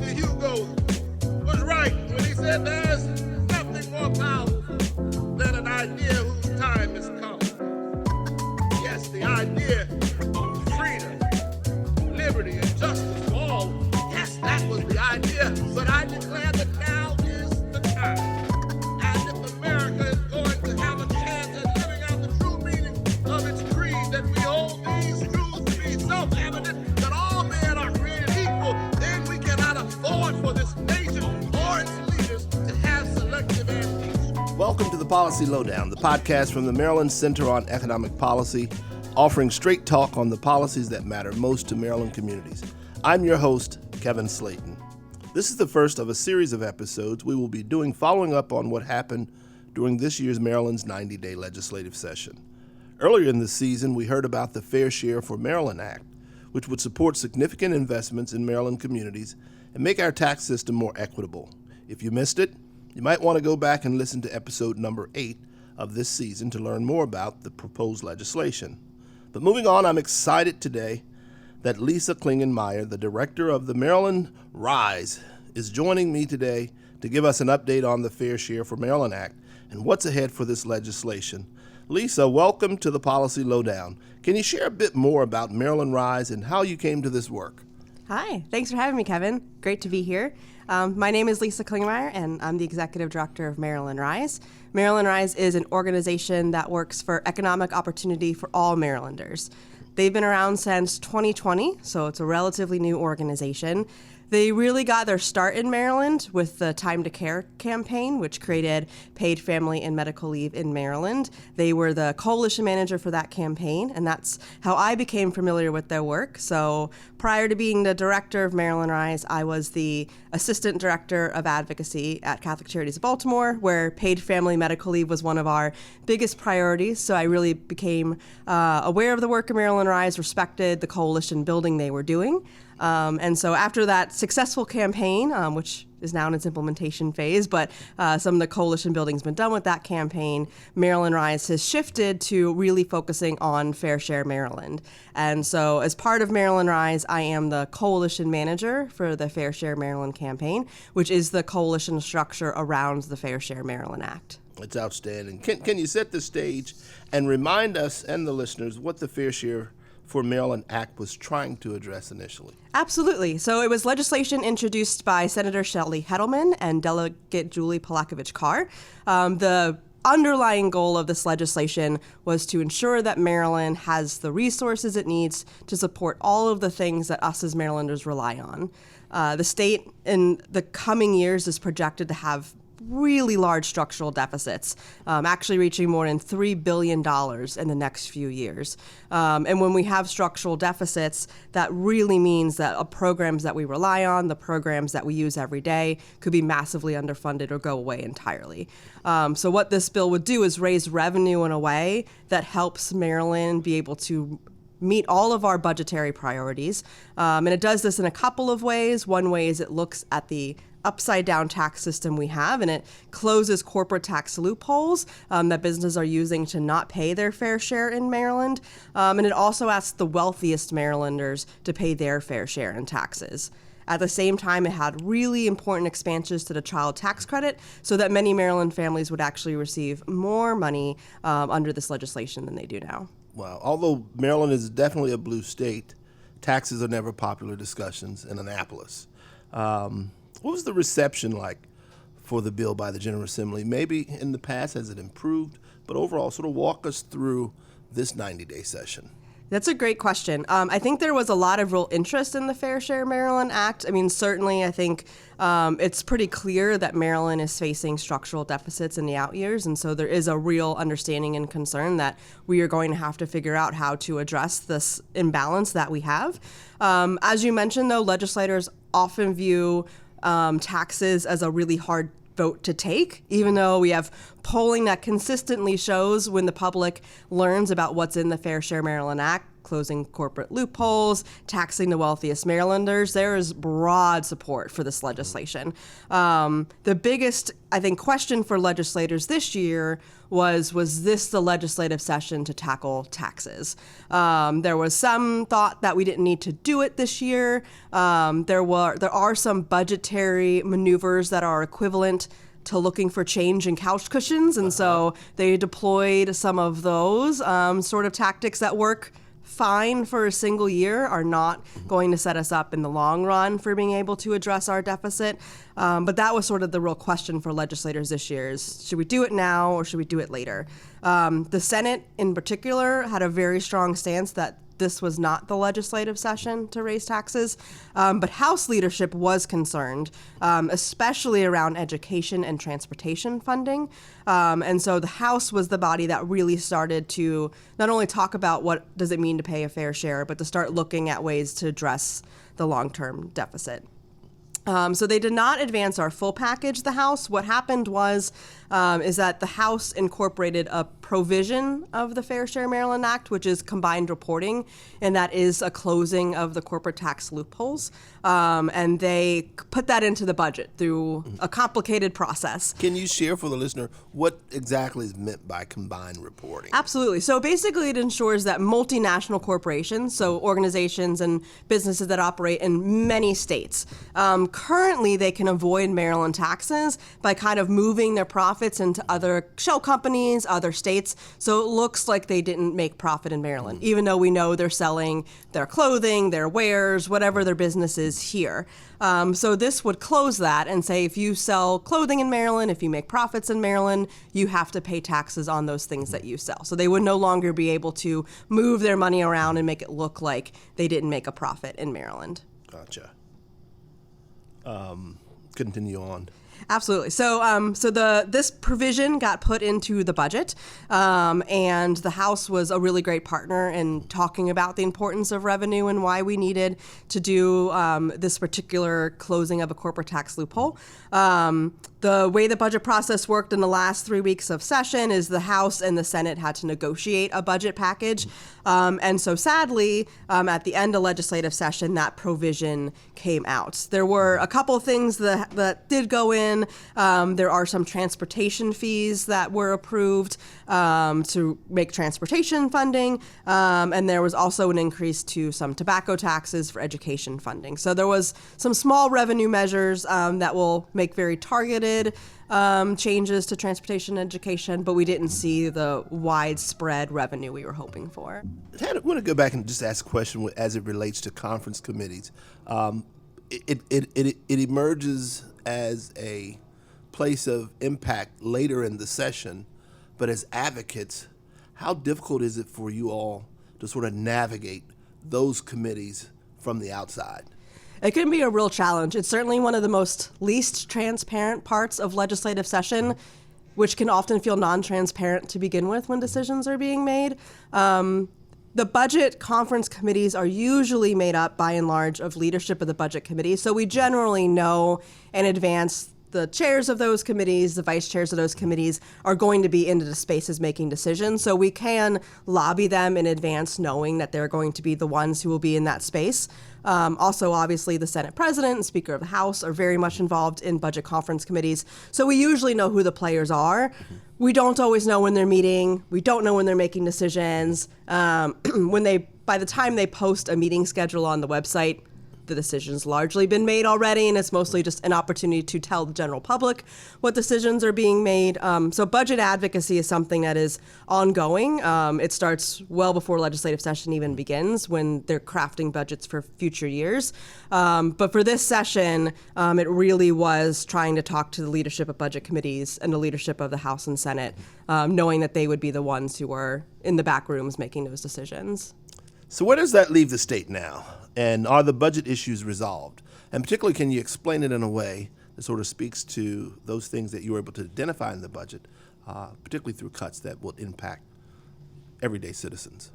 Victor Hugo was right when he said there's nothing more powerful than an idea whose time has come. Yes, the idea of freedom, liberty, and justice for all. Yes, that was the idea, but I declare that now is the time. And if America is going to have a chance at living out the true meaning of its creed, that we hold these truths to be self-evident, that all men are created equal, then we cannot afford for this nation or its leaders to have selective amnesia. Welcome to the Policy Lowdown, the podcast from the Maryland Center on Economic Policy, offering straight talk on the policies that matter most to Maryland communities. I'm your host, Kevin Slayton. This is the first of a series of episodes we will be doing following up on what happened during this year's Maryland's 90-day legislative session. Earlier in the season, we heard about the Fair Share for Maryland Act, which would support significant investments in Maryland communities and make our tax system more equitable. If you missed it, you might want to go back and listen to episode number 8 of this season to learn more about the proposed legislation. But moving on, I'm excited today that Lisa Klingenmeyer, the director of the Maryland RISE, is joining me today to give us an update on the Fair Share for Maryland Act and what's ahead for this legislation. Lisa, welcome to the Policy Lowdown. Can you share a bit more about Maryland RISE and how you came to this work? Hi, thanks for having me, Kevin. Great to be here. My name is Lisa Klingenmeyer, and I'm the executive director of Maryland RISE. Maryland RISE is an organization that works for economic opportunity for all Marylanders. They've been around since 2020, so it's a relatively new organization. They really got their start in Maryland with the Time to Care campaign, which created paid family and medical leave in Maryland. They were the coalition manager for that campaign, and that's how I became familiar with their work. So prior to being the director of Maryland RISE, I was the assistant director of advocacy at Catholic Charities of Baltimore, where paid family medical leave was one of our biggest priorities. So I really became aware of the work of Maryland RISE, respected the coalition building they were doing. And so after that successful campaign, which is now in its implementation phase, but some of the coalition building's been done with that campaign, Maryland RISE has shifted to really focusing on Fair Share Maryland. And so as part of Maryland RISE, I am the coalition manager for the Fair Share Maryland campaign, which is the coalition structure around the Fair Share Maryland Act. It's outstanding. Can you set the stage and remind us and the listeners what the Fair Share for Maryland Act was trying to address initially? Absolutely. So it was legislation introduced by Senator Shelley Heddleman and Delegate Julie Polakovich-Carr. The underlying goal of this legislation was to ensure that Maryland has the resources it needs to support all of the things that us as Marylanders rely on. The state in the coming years is projected to have really large structural deficits, actually reaching more than $3 billion in the next few years. And when we have structural deficits, that really means that programs that we rely on, the programs that we use every day, could be massively underfunded or go away entirely. So what this bill would do is raise revenue in a way that helps Maryland be able to meet all of our budgetary priorities. And it does this in a couple of ways. One way is it looks at the upside down tax system we have, and it closes corporate tax loopholes that businesses are using to not pay their fair share in Maryland. And it also asks the wealthiest Marylanders to pay their fair share in taxes. At the same time, it had really important expansions to the child tax credit so that many Maryland families would actually receive more money under this legislation than they do now. Wow. Although Maryland is definitely a blue state, taxes are never popular discussions in Annapolis. What was the reception like for the bill by the General Assembly? Maybe in the past, has it improved? But overall, sort of walk us through this 90-day session. That's a great question. I think there was a lot of real interest in the Fair Share Maryland Act. I mean, certainly I think it's pretty clear that Maryland is facing structural deficits in the out years. And so there is a real understanding and concern that we are going to have to figure out how to address this imbalance that we have. As you mentioned, though, legislators often view taxes as a really hard vote to take, even though we have polling that consistently shows when the public learns about what's in the Fair Share Maryland Act, closing corporate loopholes, taxing the wealthiest Marylanders. There is broad support for this legislation. The biggest, I think, question for legislators this year was this the legislative session to tackle taxes? There was some thought that we didn't need to do it this year. There are some budgetary maneuvers that are equivalent to looking for change in couch cushions, and so they deployed some of those sort of tactics that work fine for a single year, are not going to set us up in the long run for being able to address our deficit. But that was sort of the real question for legislators this year is, should we do it now or should we do it later? The Senate in particular had a very strong stance that this was not the legislative session to raise taxes, but House leadership was concerned, especially around education and transportation funding. And so the House was the body that really started to not only talk about what does it mean to pay a fair share, but to start looking at ways to address the long-term deficit. So they did not advance our full package, the House. What happened was is that the House incorporated a provision of the Fair Share Maryland Act, which is combined reporting, and that is a closing of the corporate tax loopholes. And they put that into the budget through a complicated process. Can you share for the listener what exactly is meant by combined reporting? Absolutely. So basically it ensures that multinational corporations, so organizations and businesses that operate in many states, currently they can avoid Maryland taxes by kind of moving their profits into other shell companies, other states. So it looks like they didn't make profit in Maryland, even though we know they're selling their clothing, their wares, whatever their business is here. So this would close that and say if you sell clothing in Maryland, if you make profits in Maryland, you have to pay taxes on those things that you sell. So they would no longer be able to move their money around and make it look like they didn't make a profit in Maryland. Gotcha. Continue on. Absolutely. So, this provision got put into the budget, and the House was a really great partner in talking about the importance of revenue and why we needed to do this particular closing of a corporate tax loophole. The way the budget process worked in the last 3 weeks of session is the House and the Senate had to negotiate a budget package. And so sadly, at the end of legislative session, that provision came out. There were a couple of things that did go in. There are some transportation fees that were approved to make transportation funding. And there was also an increase to some tobacco taxes for education funding. So there was some small revenue measures that will make very targeted changes to transportation and education, but we didn't see the widespread revenue we were hoping for. I want to go back and just ask a question as it relates to conference committees. It emerges as a place of impact later in the session, but as advocates, how difficult is it for you all to sort of navigate those committees from the outside? It can be a real challenge. It's certainly one of the least transparent parts of legislative session, which can often feel non-transparent to begin with when decisions are being made. The budget conference committees are usually made up, by and large, of leadership of the budget committee. So we generally know in advance the chairs of those committees, the vice chairs of those committees are going to be into the spaces making decisions. So we can lobby them in advance knowing that they're going to be the ones who will be in that space. Also, obviously, the Senate President and Speaker of the House are very much involved in budget conference committees. So we usually know who the players are. We don't always know when they're meeting. We don't know when they're making decisions. By the time they post a meeting schedule on the website, the decision's largely been made already, and it's mostly just an opportunity to tell the general public what decisions are being made. So budget advocacy is something that is ongoing. It starts well before legislative session even begins when they're crafting budgets for future years. But for this session, it really was trying to talk to the leadership of budget committees and the leadership of the House and Senate, knowing that they would be the ones who were in the back rooms making those decisions. So where does that leave the state now? And are the budget issues resolved? And particularly, can you explain it in a way that sort of speaks to those things that you were able to identify in the budget, particularly through cuts that will impact everyday citizens?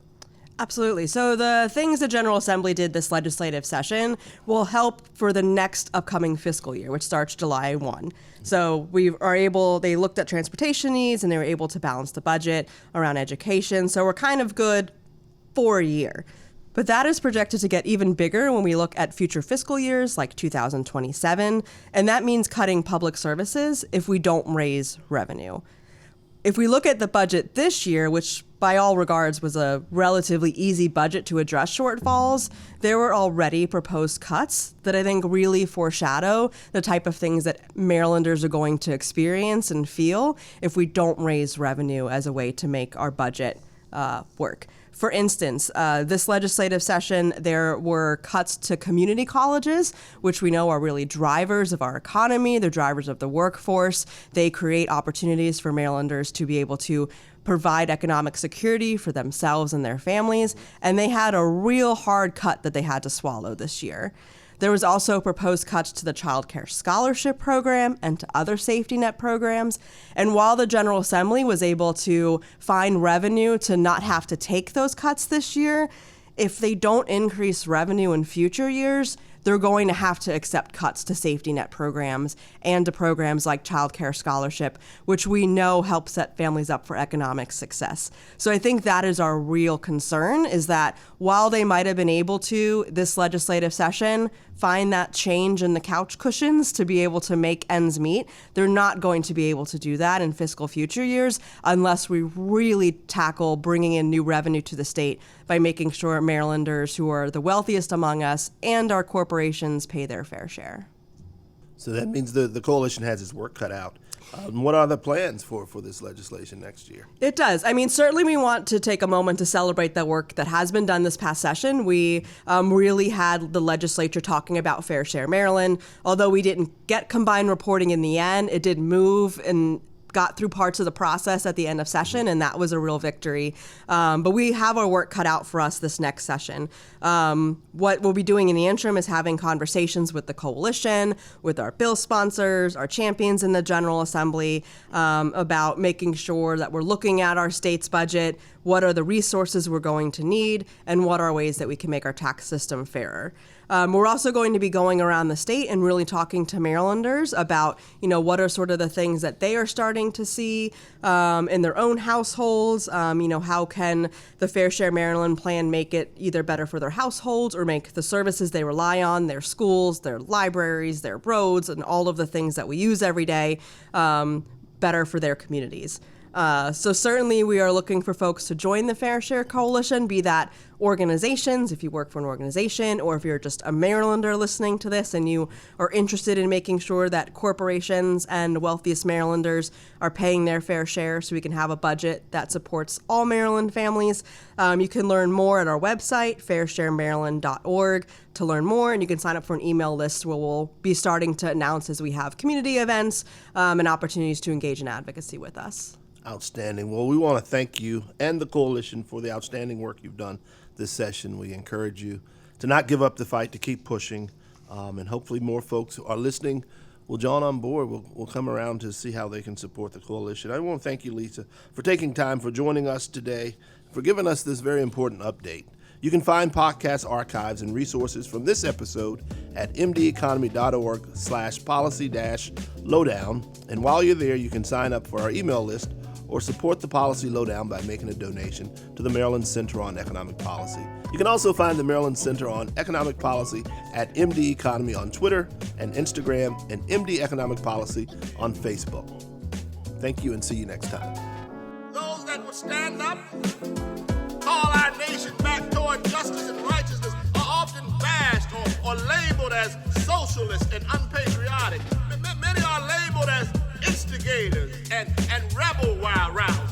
Absolutely. So the things the General Assembly did this legislative session will help for the next upcoming fiscal year, which starts July 1. So they looked at transportation needs and they were able to balance the budget around education. So we're kind of good for a year. But that is projected to get even bigger when we look at future fiscal years like 2027, and that means cutting public services if we don't raise revenue. If we look at the budget this year, which by all regards was a relatively easy budget to address shortfalls, there were already proposed cuts that I think really foreshadow the type of things that Marylanders are going to experience and feel if we don't raise revenue as a way to make our budget work. For instance, this legislative session, there were cuts to community colleges, which we know are really drivers of our economy. They're drivers of the workforce. They create opportunities for Marylanders to be able to provide economic security for themselves and their families. And they had a real hard cut that they had to swallow this year. There was also proposed cuts to the Child Care Scholarship Program and to other safety net programs. And while the General Assembly was able to find revenue to not have to take those cuts this year, if they don't increase revenue in future years, they're going to have to accept cuts to safety net programs and to programs like Child Care Scholarship, which we know help set families up for economic success. So I think that is our real concern, is that while they might have been able to, this legislative session, find that change in the couch cushions to be able to make ends meet, they're not going to be able to do that in fiscal future years unless we really tackle bringing in new revenue to the state by making sure Marylanders who are the wealthiest among us and our corporations pay their fair share. So that means the coalition has its work cut out. What are the plans for this legislation next year? It does. I mean, certainly we want to take a moment to celebrate the work that has been done this past session. We really had the legislature talking about Fair Share Maryland. Although we didn't get combined reporting in the end, it did move and got through parts of the process at the end of session, and that was a real victory. But we have our work cut out for us this next session. What we'll be doing in the interim is having conversations with the coalition, with our bill sponsors, our champions in the General Assembly, about making sure that we're looking at our state's budget, what are the resources we're going to need, and what are ways that we can make our tax system fairer. We're also going to be going around the state and really talking to Marylanders about, what are sort of the things that they are starting to see in their own households. How can the Fair Share Maryland plan make it either better for their households or make the services they rely on, their schools, their libraries, their roads, and all of the things that we use every day, better for their communities. So certainly we are looking for folks to join the Fair Share Coalition, be that organizations, if you work for an organization, or if you're just a Marylander listening to this and you are interested in making sure that corporations and the wealthiest Marylanders are paying their fair share so we can have a budget that supports all Maryland families. You can learn more at our website, fairsharemaryland.org, to learn more, and you can sign up for an email list where we'll be starting to announce as we have community events and opportunities to engage in advocacy with us. Outstanding. Well, we want to thank you and the coalition for the outstanding work you've done this session. We encourage you to not give up the fight, to keep pushing, and hopefully more folks who are listening will join on board. We'll come around to see how they can support the coalition. I want to thank you, Lisa, for taking time, for joining us today, for giving us this very important update. You can find podcast archives and resources from this episode at mdeconomy.org/policy-lowdown. And while you're there, you can sign up for our email list or support the Policy Lowdown by making a donation to the Maryland Center on Economic Policy. You can also find the Maryland Center on Economic Policy at MD Economy on Twitter and Instagram, and MD Economic Policy on Facebook. Thank you, and see you next time. Those that will stand up, call our nation back toward justice and righteousness, are often bashed or labeled as socialist and unpatriotic. Many are labeled as instigators and rebel wild round.